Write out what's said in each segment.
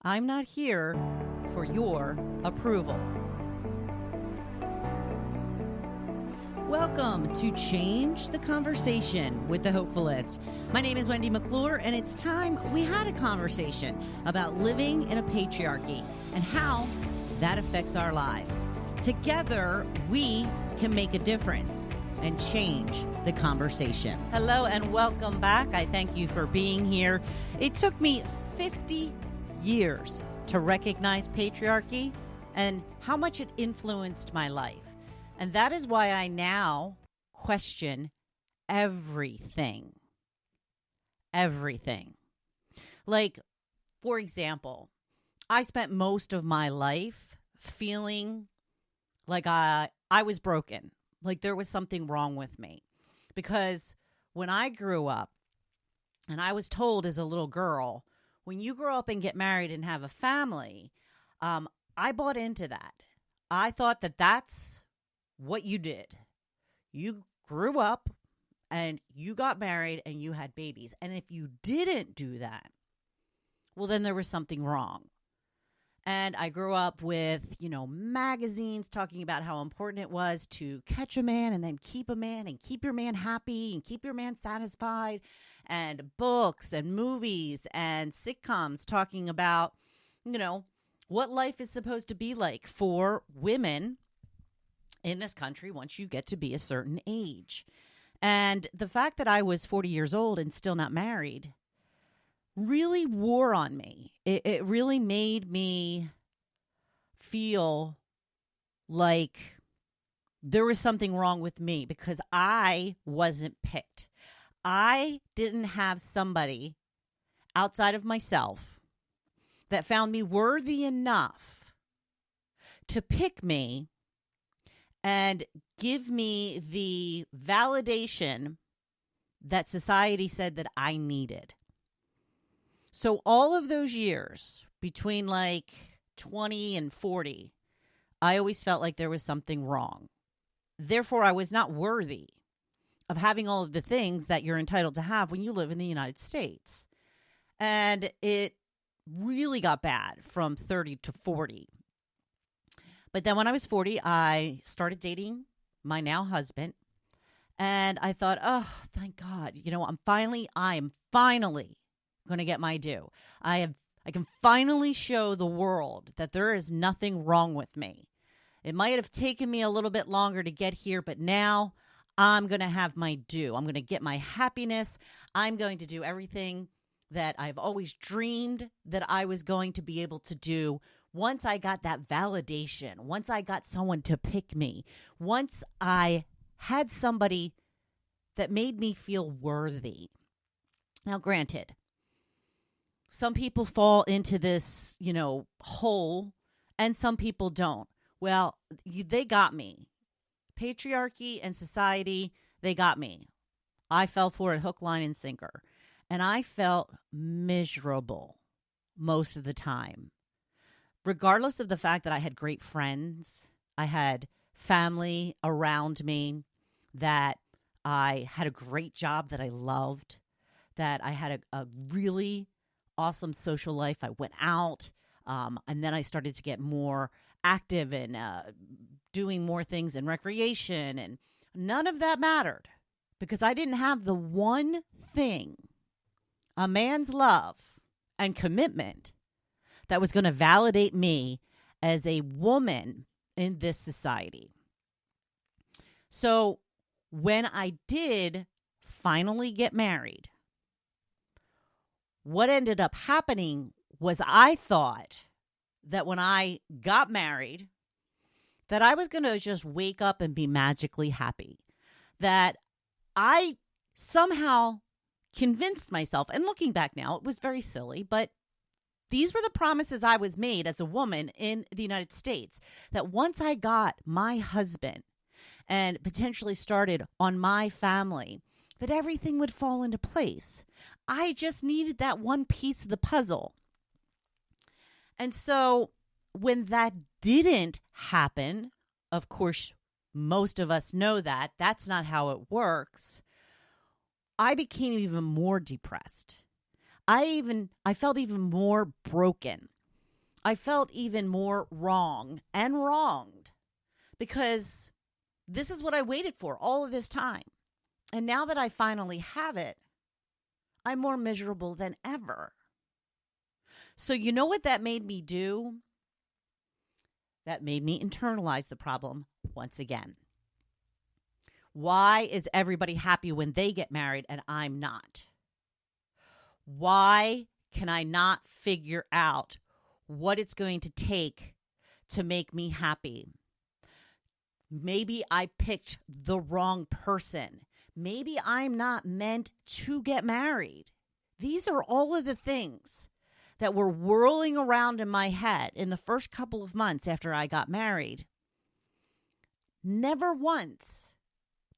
I'm not here for your approval. Welcome to Change the Conversation with the Hopefulist. My name is Wendy McClure, and it's time we had a conversation about living in a patriarchy and how that affects our lives. Together, we can make a difference and change the conversation. Hello and welcome back. I thank you for being here. It took me 50 years to recognize patriarchy and how much it influenced my life. And that is why I now question everything. Everything. Like, for example, I spent most of my life feeling like I was broken, like there was something wrong with me. Because when I grew up, and I was told as a little girl, when you grow up and get married and have a family, I bought into that. I thought that that's what you did. You grew up and you got married and you had babies. And if you didn't do that, well, then there was something wrong. And I grew up with, magazines talking about how important it was to catch a man and then keep a man and keep your man happy and keep your man satisfied, and books and movies and sitcoms talking about, what life is supposed to be like for women in this country once you get to be a certain age. And the fact that I was 40 years old and still not married really wore on me. It really made me feel like there was something wrong with me because I wasn't picked. I didn't have somebody outside of myself that found me worthy enough to pick me and give me the validation that society said that I needed. So all of those years between like 20 and 40, I always felt like there was something wrong. Therefore, I was not worthy of having all of the things that you're entitled to have when you live in the United States. And it really got bad from 30 to 40. But then when I was 40, I started dating my now husband. And I thought, oh, thank God, I am finally going to get my due. I can finally show the world that there is nothing wrong with me. It might have taken me a little bit longer to get here, but now I'm going to have my due. I'm going to get my happiness. I'm going to do everything that I've always dreamed that I was going to be able to do once I got that validation, once I got someone to pick me, once I had somebody that made me feel worthy. Now, granted, some people fall into this, hole, and some people don't. Well, they got me. Patriarchy and society, they got me. I fell for it hook, line, and sinker. And I felt miserable most of the time. Regardless of the fact that I had great friends, I had family around me, that I had a great job that I loved, that I had a really awesome social life. I went out, and then I started to get more active and doing more things in recreation, and none of that mattered because I didn't have the one thing, a man's love and commitment, that was going to validate me as a woman in this society. So when I did finally get married, what ended up happening was I thought that when I got married, that I was going to just wake up and be magically happy. That I somehow convinced myself, and looking back now, it was very silly, but these were the promises I was made as a woman in the United States, that once I got my husband and potentially started on my family, that everything would fall into place. I just needed that one piece of the puzzle. And so when that didn't happen, of course, most of us know that that's not how it works. I became even more depressed. I felt even more broken I felt even more wrong and wronged because this is what I waited for all of this time. And now that I finally have it, I'm more miserable than ever. So you know what that made me do? That made me internalize the problem once again. Why is everybody happy when they get married and I'm not? Why can I not figure out what it's going to take to make me happy? Maybe I picked the wrong person. Maybe I'm not meant to get married. These are all of the things that were whirling around in my head in the first couple of months after I got married. Never once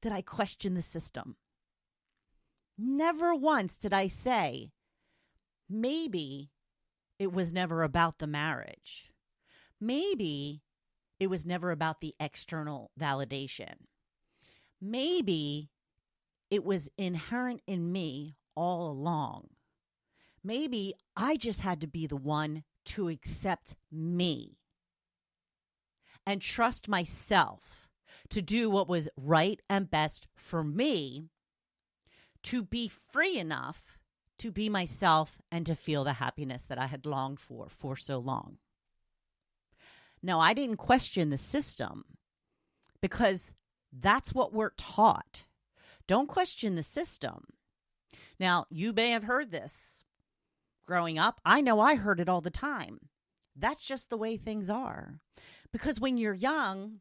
did I question the system. Never once did I say, maybe it was never about the marriage. Maybe it was never about the external validation. Maybe it was inherent in me all along. Maybe I just had to be the one to accept me and trust myself to do what was right and best for me, to be free enough to be myself and to feel the happiness that I had longed for so long. No, I didn't question the system because that's what we're taught. Don't question the system. Now, you may have heard this growing up. I know I heard it all the time. That's just the way things are. Because when you're young,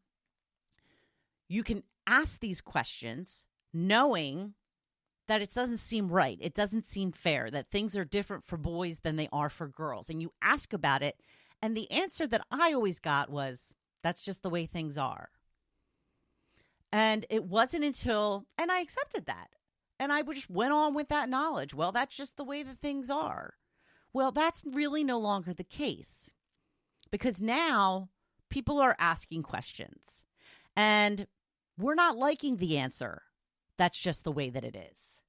you can ask these questions knowing that it doesn't seem right. It doesn't seem fair, that things are different for boys than they are for girls. And you ask about it, and the answer that I always got was, that's just the way things are. And it wasn't until, and I accepted that. And I just went on with that knowledge. Well, that's just the way that things are. Well, that's really no longer the case. Because now people are asking questions. And we're not liking the answer. That's just the way that it is.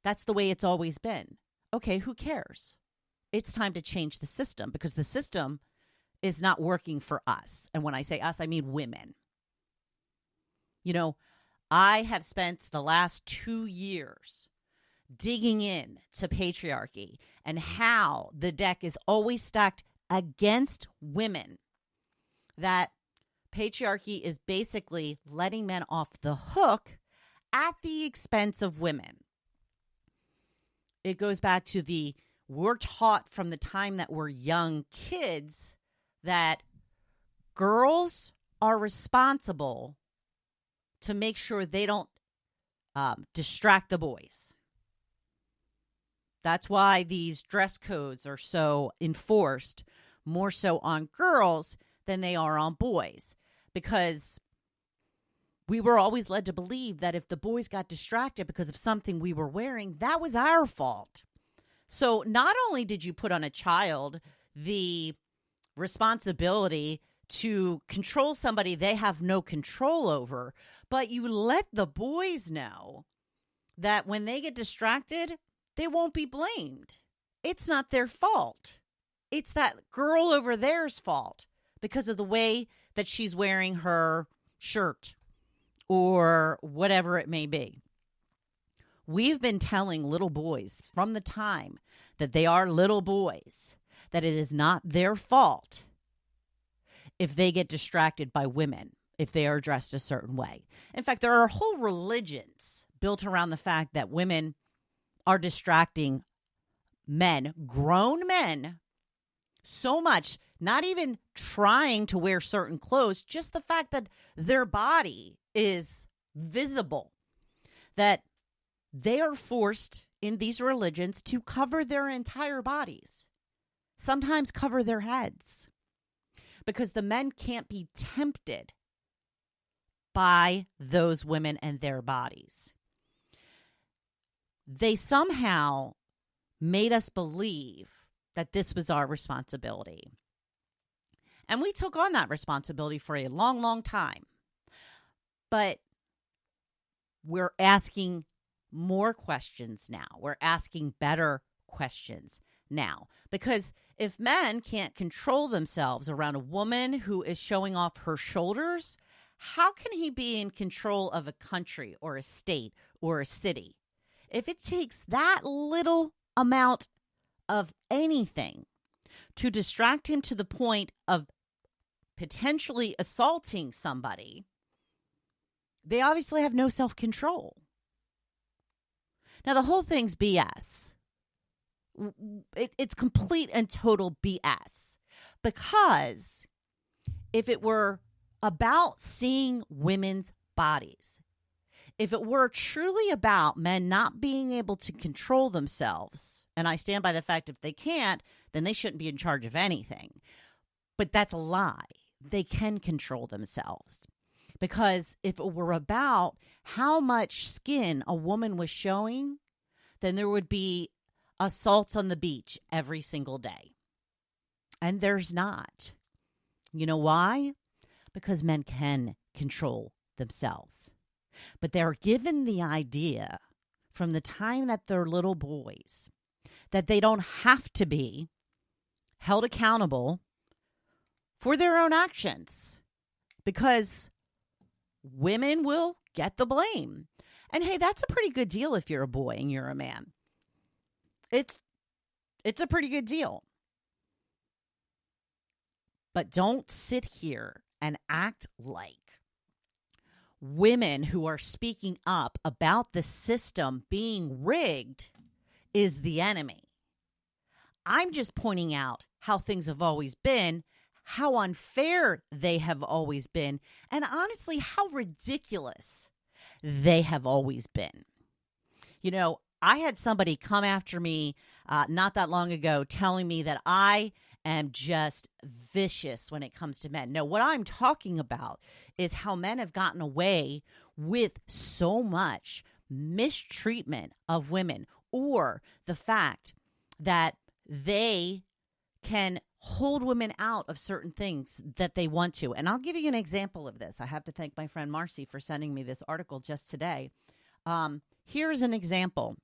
That's the way it's always been. Okay, who cares? It's time to change the system because the system is not working for us. And when I say us, I mean women. You know, I have spent the last 2 years digging in to patriarchy and how the deck is always stacked against women. That patriarchy is basically letting men off the hook at the expense of women. It goes back to we're taught from the time that we're young kids that girls are responsible to make sure they don't distract the boys. That's why these dress codes are so enforced, more so on girls than they are on boys. Because we were always led to believe that if the boys got distracted because of something we were wearing, that was our fault. So not only did you put on a child the responsibility to control somebody they have no control over, but you let the boys know that when they get distracted, they won't be blamed. It's not their fault. It's that girl over there's fault because of the way that she's wearing her shirt or whatever it may be. We've been telling little boys from the time that they are little boys that it is not their fault if they get distracted by women, if they are dressed a certain way. In fact, there are whole religions built around the fact that women are distracting men, grown men, so much, not even trying to wear certain clothes, just the fact that their body is visible, that they are forced in these religions to cover their entire bodies, sometimes cover their heads, because the men can't be tempted by those women and their bodies. They somehow made us believe that this was our responsibility. And we took on that responsibility for a long, long time. But we're asking more questions now. We're asking better questions now. Because If men can't control themselves around a woman who is showing off her shoulders, how can he be in control of a country or a state or a city? If it takes that little amount of anything to distract him to the point of potentially assaulting somebody, they obviously have no self-control. Now, the whole thing's BS. It's complete and total BS. Because if it were about seeing women's bodies, if it were truly about men not being able to control themselves, and I stand by the fact if they can't, then they shouldn't be in charge of anything. But that's a lie. They can control themselves. Because if it were about how much skin a woman was showing, then there would be assaults on the beach every single day. And there's not. You know why? Because men can control themselves. But they're given the idea from the time that they're little boys that they don't have to be held accountable for their own actions because women will get the blame. And hey, that's a pretty good deal if you're a boy and you're a man. It's a pretty good deal. But don't sit here and act like women who are speaking up about the system being rigged is the enemy. I'm just pointing out how things have always been, how unfair they have always been, and honestly, how ridiculous they have always been. You know, I had somebody come after me not that long ago telling me that I am just vicious when it comes to men. No, what I'm talking about is how men have gotten away with so much mistreatment of women, or the fact that they can hold women out of certain things that they want to. And I'll give you an example of this. I have to thank my friend Marcy for sending me this article just today. Here's an example.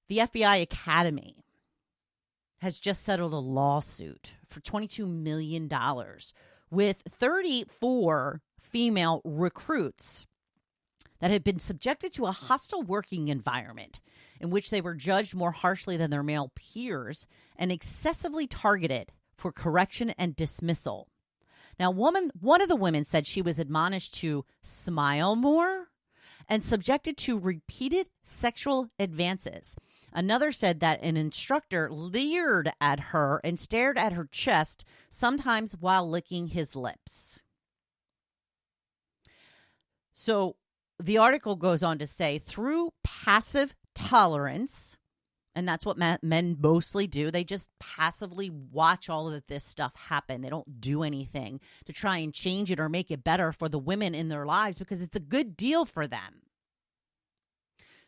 The FBI Academy has just settled a lawsuit for $22 million with 34 female recruits that had been subjected to a hostile working environment in which they were judged more harshly than their male peers and excessively targeted for correction and dismissal. Now, one of the women said she was admonished to smile more and subjected to repeated sexual advances. Another said that an instructor leered at her and stared at her chest, sometimes while licking his lips. So the article goes on to say, through passive tolerance, and that's what men mostly do, they just passively watch all of this stuff happen. They don't do anything to try and change it or make it better for the women in their lives because it's a good deal for them.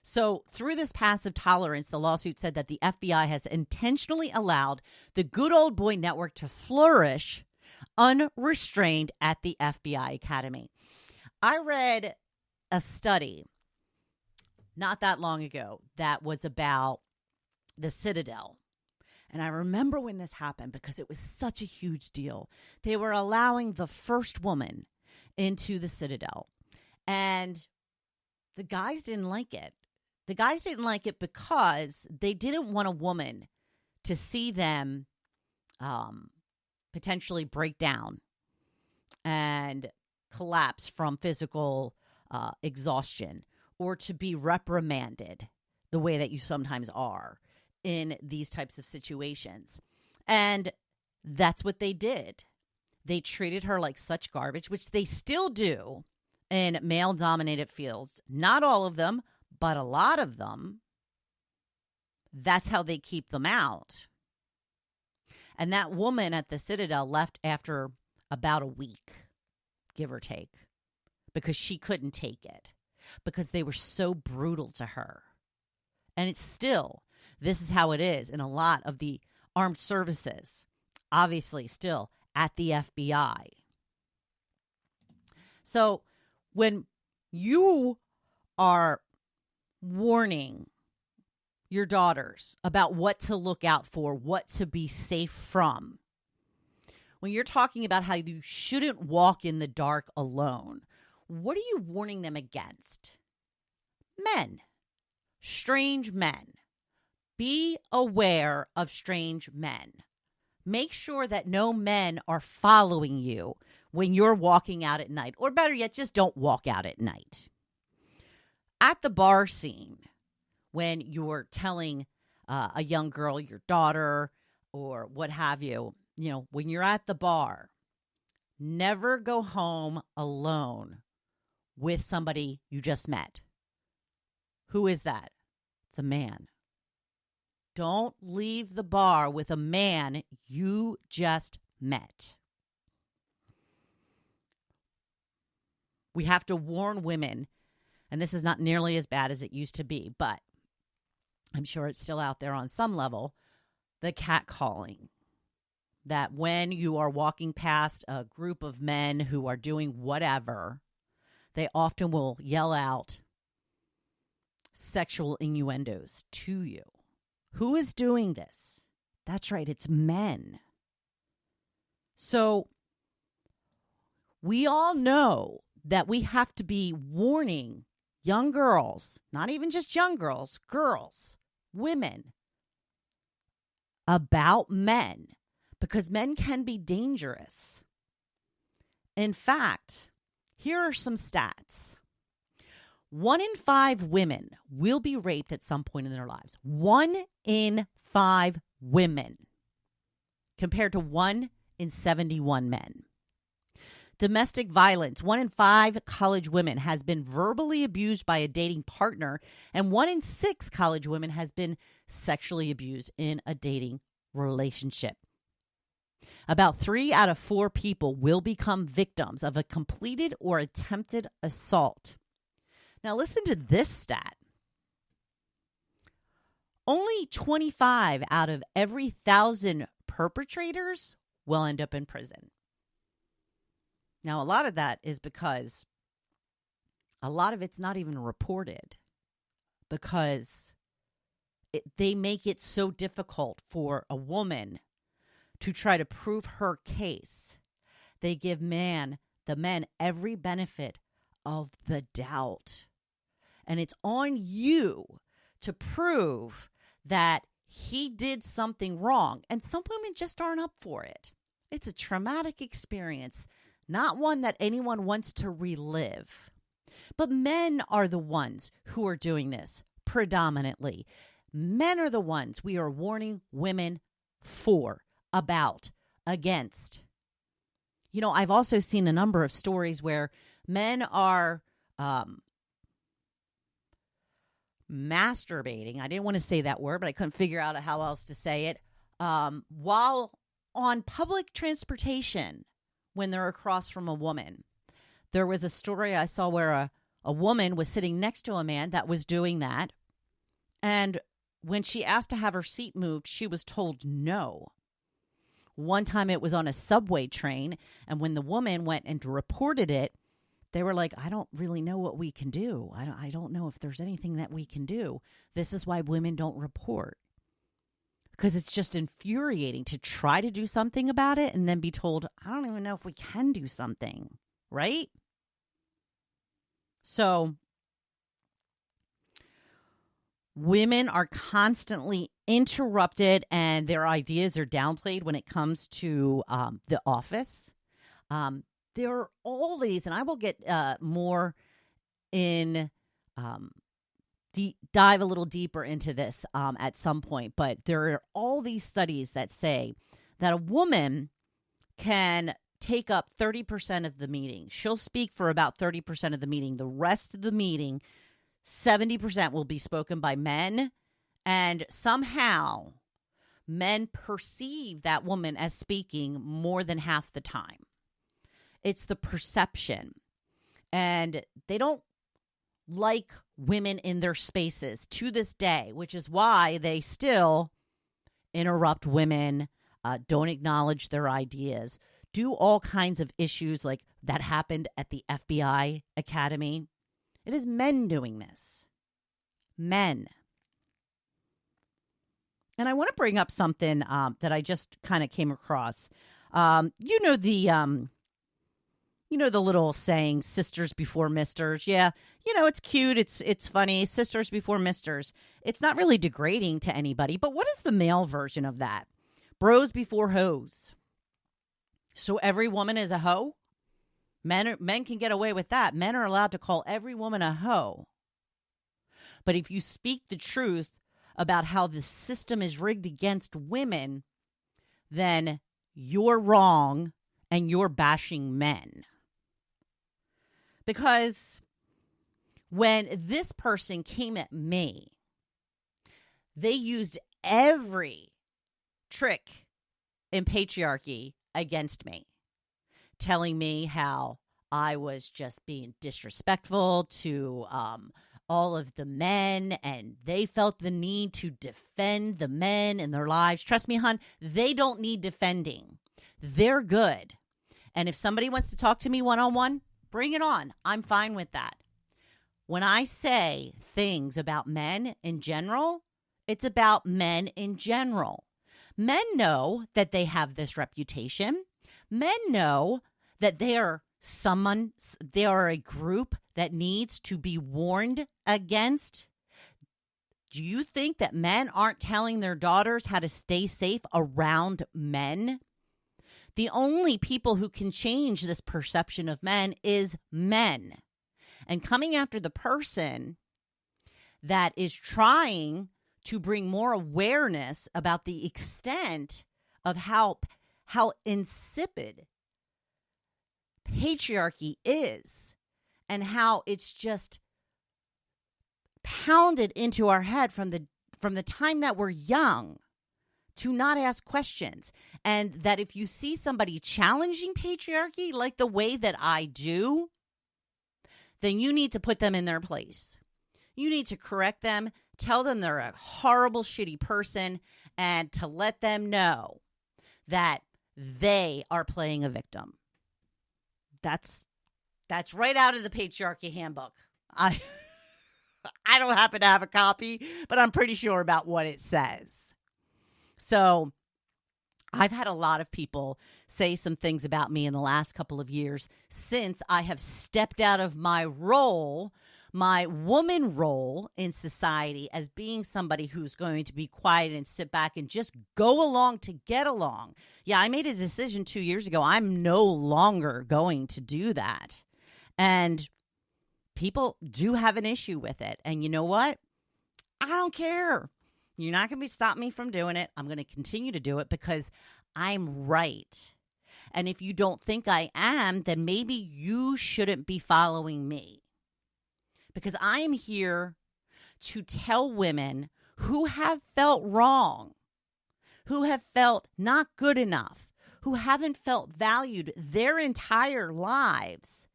So through this passive tolerance, the lawsuit said that the FBI has intentionally allowed the good old boy network to flourish unrestrained at the FBI Academy. I read a study not that long ago that was about the Citadel. And I remember when this happened because it was such a huge deal. They were allowing the first woman into the Citadel. And the guys didn't like it. The guys didn't like it because they didn't want a woman to see them potentially break down and collapse from physical exhaustion, or to be reprimanded the way that you sometimes are in these types of situations. And that's what they did. They treated her like such garbage, which they still do in male-dominated fields. Not all of them, but a lot of them. That's how they keep them out. And that woman at the Citadel left after about a week, give or take, because she couldn't take it, because they were so brutal to her. And it's still, this is how it is in a lot of the armed services, obviously still at the FBI. So when you are warning your daughters about what to look out for, what to be safe from. When you're talking about how you shouldn't walk in the dark alone, what are you warning them against? Men, strange men. Be aware of strange men. Make sure that no men are following you when you're walking out at night. Or better yet, just don't walk out at night. At the bar scene, when you're telling a young girl, your daughter, or what have you, when you're at the bar, never go home alone with somebody you just met. Who is that? It's a man. Don't leave the bar with a man you just met. We have to warn women, and this is not nearly as bad as it used to be, but I'm sure it's still out there on some level, the catcalling. That when you are walking past a group of men who are doing whatever, they often will yell out sexual innuendos to you. Who is doing this? That's right, it's men. So we all know that we have to be warning young girls, not even just young girls, women, about men, because men can be dangerous. In fact, here are some stats. 1 in 5 women will be raped at some point in their lives. 1 in 5 women, compared to 1 in 71 men. Domestic violence. 1 in 5 college women has been verbally abused by a dating partner, and 1 in 6 college women has been sexually abused in a dating relationship. About 3 out of 4 people will become victims of a completed or attempted assault. Now listen to this stat. Only 25 out of every 1,000 perpetrators will end up in prison. Now, a lot of that is because a lot of it's not even reported, because they make it so difficult for a woman to try to prove her case. They give the men every benefit of the doubt. And it's on you to prove that he did something wrong. And some women just aren't up for it. It's a traumatic experience, not one that anyone wants to relive. But men are the ones who are doing this predominantly. Men are the ones we are warning women for, about, against. I've also seen a number of stories where men are masturbating. I didn't want to say that word, but I couldn't figure out how else to say it. While on public transportation, when they're across from a woman. There was a story I saw where a woman was sitting next to a man that was doing that. And when she asked to have her seat moved, she was told no. One time it was on a subway train, and when the woman went and reported it, they were like, I don't really know what we can do. I don't know if there's anything that we can do. This is why women don't report. Because it's just infuriating to try to do something about it and then be told, I don't even know if we can do something, right? So women are constantly interrupted and their ideas are downplayed when it comes to the office. There are all these, and I will get more in dive a little deeper into this at some point, but there are all these studies that say that a woman can take up 30% of the meeting. She'll speak for about 30% of the meeting. The rest of the meeting, 70% will be spoken by men, and somehow men perceive that woman as speaking more than half the time. It's the perception, and they don't like women in their spaces to this day, which is why they still interrupt women, don't acknowledge their ideas, do all kinds of issues like that happened at the FBI Academy. It is men doing this. Men. And I want to bring up something that I just kind of came across. You know the little saying, sisters before misters. Yeah, it's cute. It's funny. Sisters before misters. It's not really degrading to anybody. But what is the male version of that? Bros before hoes. So every woman is a hoe? Men can get away with that. Men are allowed to call every woman a hoe. But if you speak the truth about how the system is rigged against women, then you're wrong and you're bashing men. Because when this person came at me, they used every trick in patriarchy against me, telling me how I was just being disrespectful to all of the men, and they felt the need to defend the men in their lives. Trust me, hon, they don't need defending. They're good. And if somebody wants to talk to me one-on-one, bring it on. I'm fine with that. When I say things about men in general, it's about men in general. Men know that they have this reputation. Men know that they are a group that needs to be warned against. Do you think that men aren't telling their daughters how to stay safe around men? The only people who can change this perception of men is men. And coming after the person that is trying to bring more awareness about the extent of how insipid patriarchy is and how it's just pounded into our head from the time that we're young to not ask questions. And that if you see somebody challenging patriarchy like the way that I do, then you need to put them in their place. You need to correct them, tell them they're a horrible, shitty person, and to let them know that they are playing a victim. That's right out of the patriarchy handbook. I don't happen to have a copy, but I'm pretty sure about what it says. So I've had a lot of people say some things about me in the last couple of years since I have stepped out of my role, my woman role in society as being somebody who's going to be quiet and sit back and just go along to get along. Yeah, I made a decision 2 years ago. I'm no longer going to do that. And people do have an issue with it. And you know what? I don't care. You're not going to stop me from doing it. I'm going to continue to do it because I'm right. And if you don't think I am, then maybe you shouldn't be following me. Because I am here to tell women who have felt wrong, who have felt not good enough, who haven't felt valued their entire lives,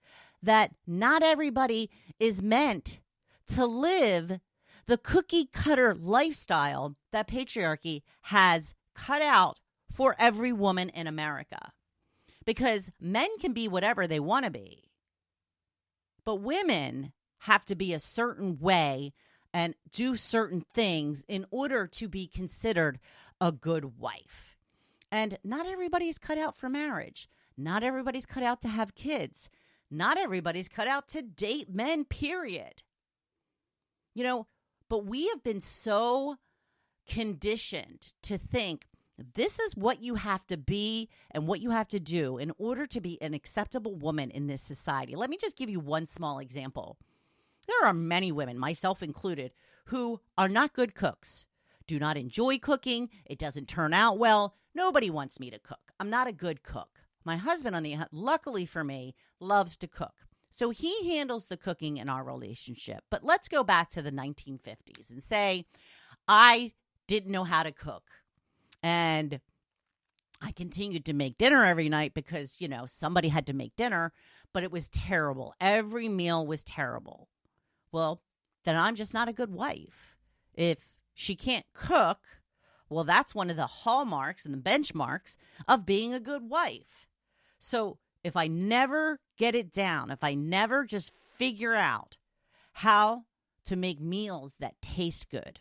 that not everybody is meant to live the cookie cutter lifestyle that patriarchy has cut out for every woman in America. Because men can be whatever they want to be, but women have to be a certain way and do certain things in order to be considered a good wife. And not everybody's cut out for marriage. Not everybody's cut out to have kids. Not everybody's cut out to date men, period. But we have been so conditioned to think this is what you have to be and what you have to do in order to be an acceptable woman in this society. Let me just give you one small example. There are many women, myself included, who are not good cooks, do not enjoy cooking. It doesn't turn out well. Nobody wants me to cook. I'm not a good cook. My husband, luckily for me, loves to cook. So he handles the cooking in our relationship. But let's go back to the 1950s and say I didn't know how to cook. And I continued to make dinner every night because, somebody had to make dinner, but it was terrible. Every meal was terrible. Well, then I'm just not a good wife. If she can't cook, well, that's one of the hallmarks and the benchmarks of being a good wife. So if I never get it down, if I never just figure out how to make meals that taste good,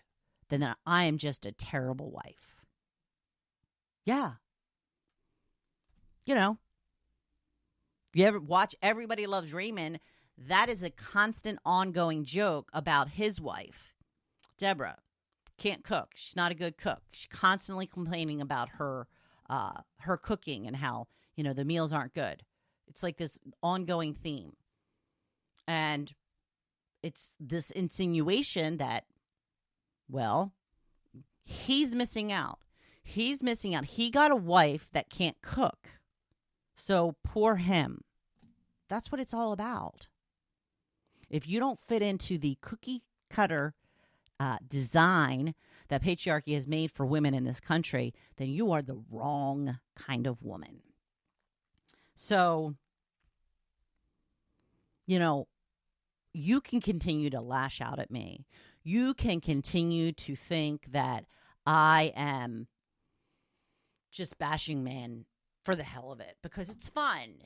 then I am just a terrible wife. Yeah. You know, you ever watch Everybody Loves Raymond? That is a constant ongoing joke about his wife. Deborah can't cook. She's not a good cook. She's constantly complaining about her cooking and how, the meals aren't good. It's like this ongoing theme. And it's this insinuation that, well, he's missing out. He's missing out. He got a wife that can't cook. So poor him. That's what it's all about. If you don't fit into the cookie cutter design that patriarchy has made for women in this country, then you are the wrong kind of woman. So, you can continue to lash out at me. You can continue to think that I am just bashing men for the hell of it because it's fun.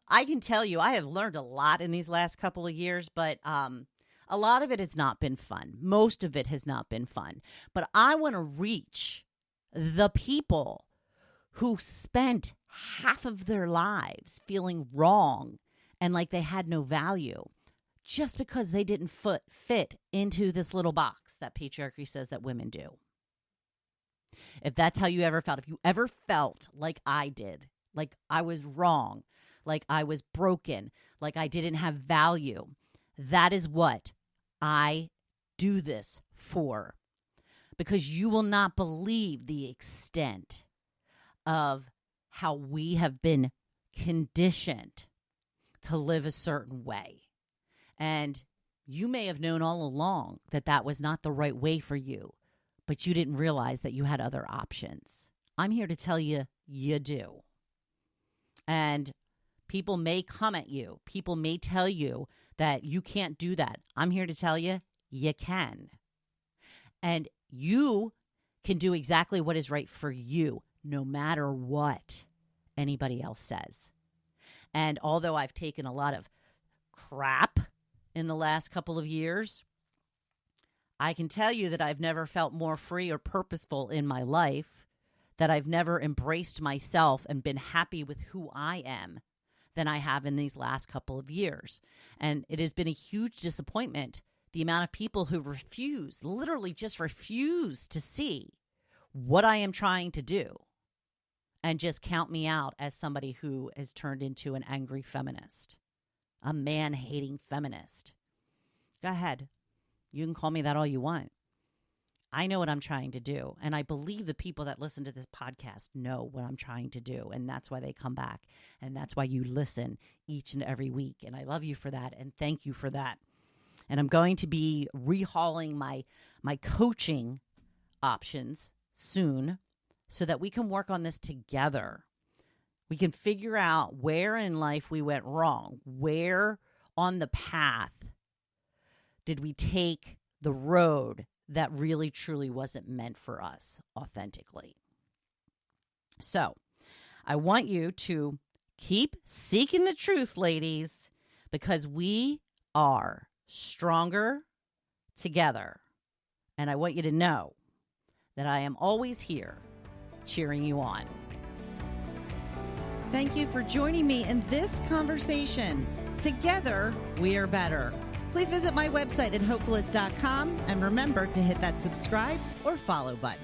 I can tell you I have learned a lot in these last couple of years, but a lot of it has not been fun. Most of it has not been fun. But I want to reach the people who spent half of their lives feeling wrong and like they had no value just because they didn't fit into this little box that patriarchy says that women do. If that's how you ever felt, if you ever felt like I did, like I was wrong, like I was broken, like I didn't have value, that is what I do this for. Because you will not believe the extent of how we have been conditioned to live a certain way. And you may have known all along that that was not the right way for you, but you didn't realize that you had other options. I'm here to tell you, you do. And people may come at you. People may tell you that you can't do that. I'm here to tell you, you can. And you can do exactly what is right for you, no matter what anybody else says. And although I've taken a lot of crap in the last couple of years, I can tell you that I've never felt more free or purposeful in my life, that I've never embraced myself and been happy with who I am than I have in these last couple of years. And it has been a huge disappointment, the amount of people who literally just refuse to see what I am trying to do and just count me out as somebody who has turned into an angry feminist, a man-hating feminist. Go ahead. You can call me that all you want. I know what I'm trying to do, and I believe the people that listen to this podcast know what I'm trying to do, and that's why they come back, and that's why you listen each and every week, and I love you for that, and thank you for that. And I'm going to be rehauling my coaching options soon so that we can work on this together. We can figure out where in life we went wrong, where on the path did we take the road that really truly wasn't meant for us authentically. So I want you to keep seeking the truth, ladies, because we are stronger together. And I want you to know that I am always here cheering you on. Thank you for joining me in this conversation. Together, we are better. Please visit my website at hopefulist.com and remember to hit that subscribe or follow button.